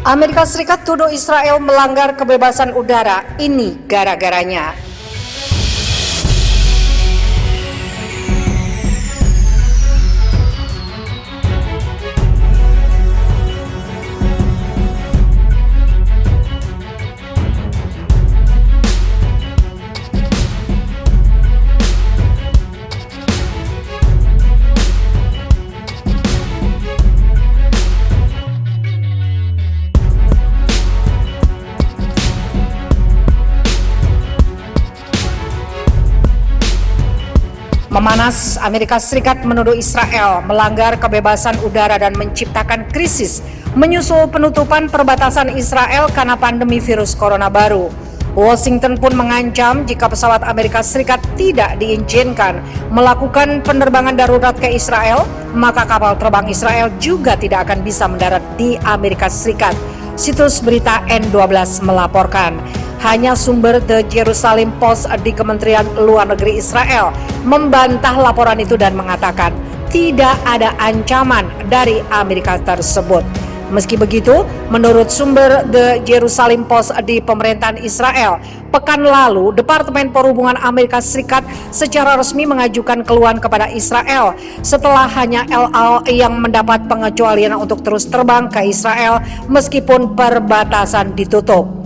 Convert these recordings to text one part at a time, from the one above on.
Amerika Serikat tuduh Israel melanggar kebebasan udara. Ini gara-garanya. Memanas, Amerika Serikat menuduh Israel melanggar kebebasan udara dan menciptakan krisis menyusul penutupan perbatasan Israel karena pandemi virus corona baru. Washington pun mengancam jika pesawat Amerika Serikat tidak diizinkan melakukan penerbangan darurat ke Israel, maka kapal terbang Israel juga tidak akan bisa mendarat di Amerika Serikat. Situs berita N12 melaporkan. Hanya sumber The Jerusalem Post di Kementerian Luar Negeri Israel membantah laporan itu dan mengatakan tidak ada ancaman dari Amerika tersebut. Meski begitu, menurut sumber The Jerusalem Post di pemerintahan Israel, pekan lalu Departemen Perhubungan Amerika Serikat secara resmi mengajukan keluhan kepada Israel setelah hanya El Al yang mendapat pengecualian untuk terus terbang ke Israel meskipun perbatasan ditutup.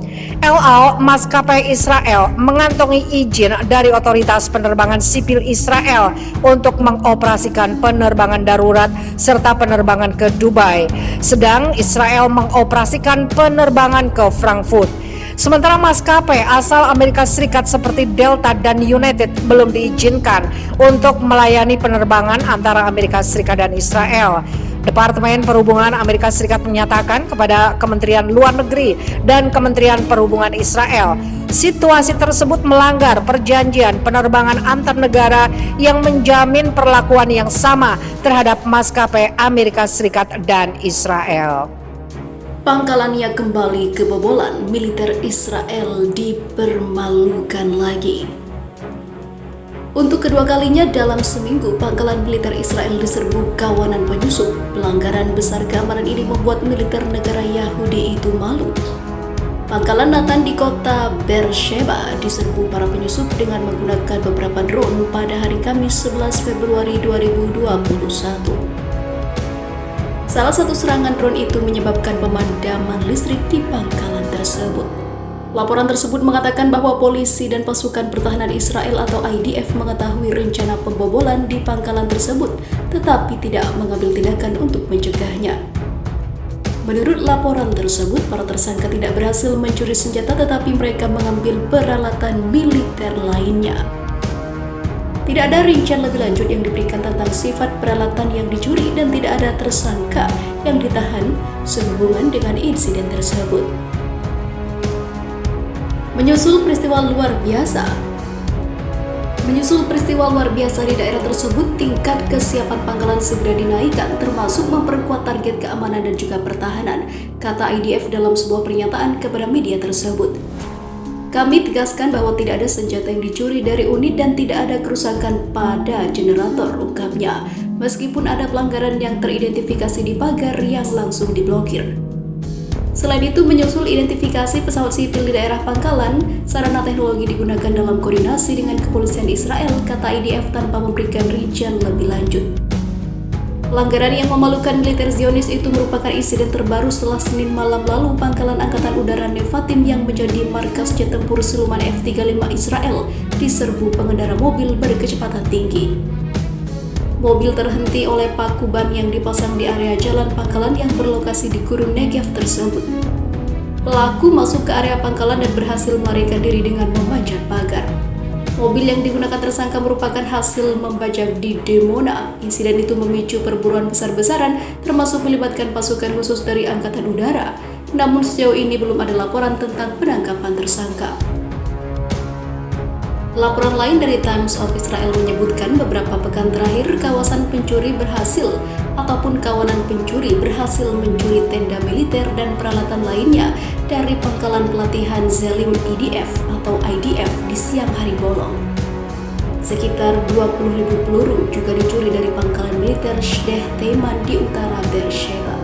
El Al, maskapai Israel, mengantongi izin dari otoritas penerbangan sipil Israel untuk mengoperasikan penerbangan darurat serta penerbangan ke Dubai. Sedang Israel mengoperasikan penerbangan ke Frankfurt. Sementara maskapai asal Amerika Serikat seperti Delta dan United belum diizinkan untuk melayani penerbangan antara Amerika Serikat dan Israel. Departemen Perhubungan Amerika Serikat menyatakan kepada Kementerian Luar Negeri dan Kementerian Perhubungan Israel, situasi tersebut melanggar perjanjian penerbangan antar negara yang menjamin perlakuan yang sama terhadap maskapai Amerika Serikat dan Israel. Pangkalannya kembali kebobolan, militer Israel dipermalukan lagi. Untuk kedua kalinya dalam seminggu, pangkalan militer Israel diserbu kawanan penyusup. Pelanggaran besar keamanan ini membuat militer negara Yahudi itu malu. Pangkalan Natan di kota Beersheba diserbu para penyusup dengan menggunakan beberapa drone pada hari Kamis 11 Februari 2021. Salah satu serangan drone itu menyebabkan pemadaman listrik di pangkalan tersebut. Laporan tersebut mengatakan bahwa polisi dan pasukan pertahanan Israel atau IDF mengetahui rencana pembobolan di pangkalan tersebut, tetapi tidak mengambil tindakan untuk mencegahnya. Menurut laporan tersebut, para tersangka tidak berhasil mencuri senjata, tetapi mereka mengambil peralatan militer lainnya. Tidak ada rincian lebih lanjut yang diberikan tentang sifat peralatan yang dicuri dan tidak ada tersangka yang ditahan sehubungan dengan insiden tersebut. Menyusul peristiwa luar biasa di daerah tersebut, tingkat kesiapan pangkalan segera dinaikkan, termasuk memperkuat target keamanan dan juga pertahanan, kata IDF dalam sebuah pernyataan kepada media tersebut. Kami tegaskan bahwa tidak ada senjata yang dicuri dari unit dan tidak ada kerusakan pada generator, ungkapnya, meskipun ada pelanggaran yang teridentifikasi di pagar yang langsung diblokir. Selain itu, menyusul identifikasi pesawat sipil di daerah pangkalan, sarana teknologi digunakan dalam koordinasi dengan kepolisian Israel, kata IDF tanpa memberikan rincian lebih lanjut. Pelanggaran yang memalukan militer Zionis itu merupakan insiden terbaru setelah Senin malam lalu pangkalan Angkatan Udara Nevatim yang menjadi markas jet tempur siluman F-35 Israel diserbu pengendara mobil berkecepatan tinggi. Mobil terhenti oleh paku ban yang dipasang di area jalan pangkalan yang berlokasi di Gurun Negev tersebut. Pelaku masuk ke area pangkalan dan berhasil melarikan diri dengan memanjat pagar. Mobil yang digunakan tersangka merupakan hasil membajak di Dimona. Insiden itu memicu perburuan besar-besaran, termasuk melibatkan pasukan khusus dari Angkatan Udara. Namun sejauh ini belum ada laporan tentang penangkapan tersangka. Laporan lain dari Times of Israel menyebutkan beberapa pekan terakhir kawanan pencuri berhasil mencuri tenda militer dan peralatan lainnya dari pangkalan pelatihan Zelim IDF atau IDF di siang hari bolong. Sekitar 20.000 peluru juga dicuri dari pangkalan militer Shdeh Teiman di utara Beersheba.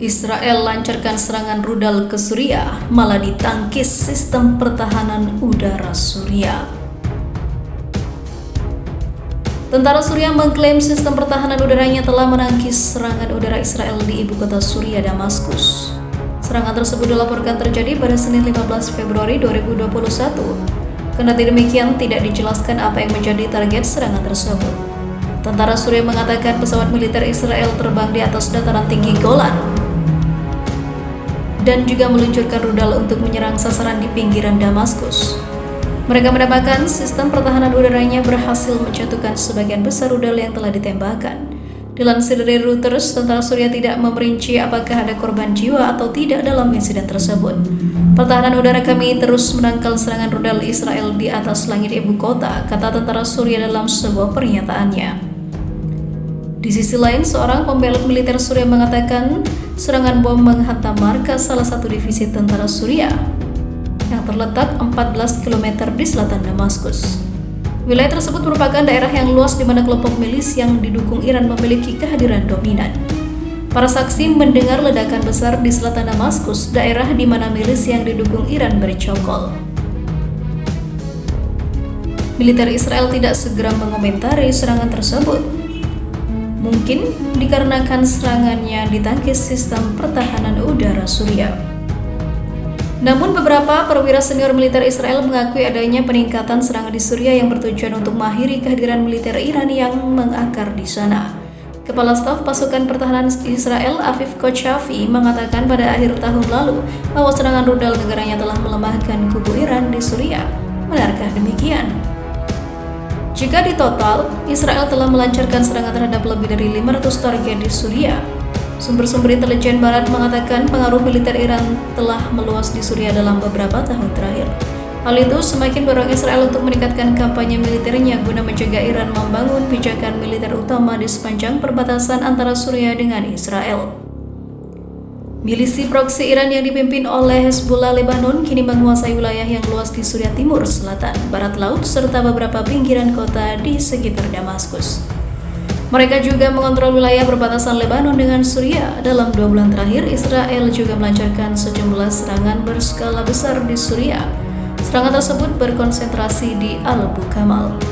Israel lancarkan serangan rudal ke Suriah, malah ditangkis sistem pertahanan udara Suriah. Tentara Suriah mengklaim sistem pertahanan udaranya telah menangkis serangan udara Israel di ibu kota Suriah, Damaskus. Serangan tersebut dilaporkan terjadi pada Senin 15 Februari 2021. Kendati demikian, tidak dijelaskan apa yang menjadi target serangan tersebut. Tentara Suriah mengatakan pesawat militer Israel terbang di atas dataran tinggi Golan dan juga meluncurkan rudal untuk menyerang sasaran di pinggiran Damaskus. Mereka menambahkan sistem pertahanan udaranya berhasil menjatuhkan sebagian besar rudal yang telah ditembakkan. Dilansir dari Reuters, tentara Suriah tidak memperinci apakah ada korban jiwa atau tidak dalam insiden tersebut. Pertahanan udara kami terus menangkal serangan rudal Israel di atas langit ibu kota, kata tentara Suriah dalam sebuah pernyataannya. Di sisi lain, seorang pembelot militer Suriah mengatakan serangan bom menghantam markas salah satu divisi tentara Suriah yang terletak 14 km di selatan Damaskus. Wilayah tersebut merupakan daerah yang luas di mana kelompok milis yang didukung Iran memiliki kehadiran dominan. Para saksi mendengar ledakan besar di selatan Damaskus, daerah di mana milis yang didukung Iran bercokol. Militer Israel tidak segera mengomentari serangan tersebut. Mungkin dikarenakan serangannya ditangkis sistem pertahanan udara Suriah. Namun beberapa perwira senior militer Israel mengakui adanya peningkatan serangan di Suriah yang bertujuan untuk mengakhiri kehadiran militer Iran yang mengakar di sana. Kepala Staf Pasukan Pertahanan Israel Afif Kochafi mengatakan pada akhir tahun lalu bahwa serangan rudal negaranya telah melemahkan kubu Iran di Suriah. Benarkah demikian? Jika ditotal, Israel telah melancarkan serangan terhadap lebih dari 500 target di Suriah. Sumber-sumber intelijen barat mengatakan pengaruh militer Iran telah meluas di Suriah dalam beberapa tahun terakhir. Hal itu semakin mendorong Israel untuk meningkatkan kampanye militernya guna mencegah Iran membangun pijakan militer utama di sepanjang perbatasan antara Suriah dengan Israel. Milisi proksi Iran yang dipimpin oleh Hezbollah Lebanon kini menguasai wilayah yang luas di Suriah Timur, Selatan, Barat Laut, serta beberapa pinggiran kota di sekitar Damaskus. Mereka juga mengontrol wilayah perbatasan Lebanon dengan Suriah. Dalam 2 bulan terakhir, Israel juga melancarkan sejumlah serangan berskala besar di Suriah. Serangan tersebut berkonsentrasi di Al-Bukamal.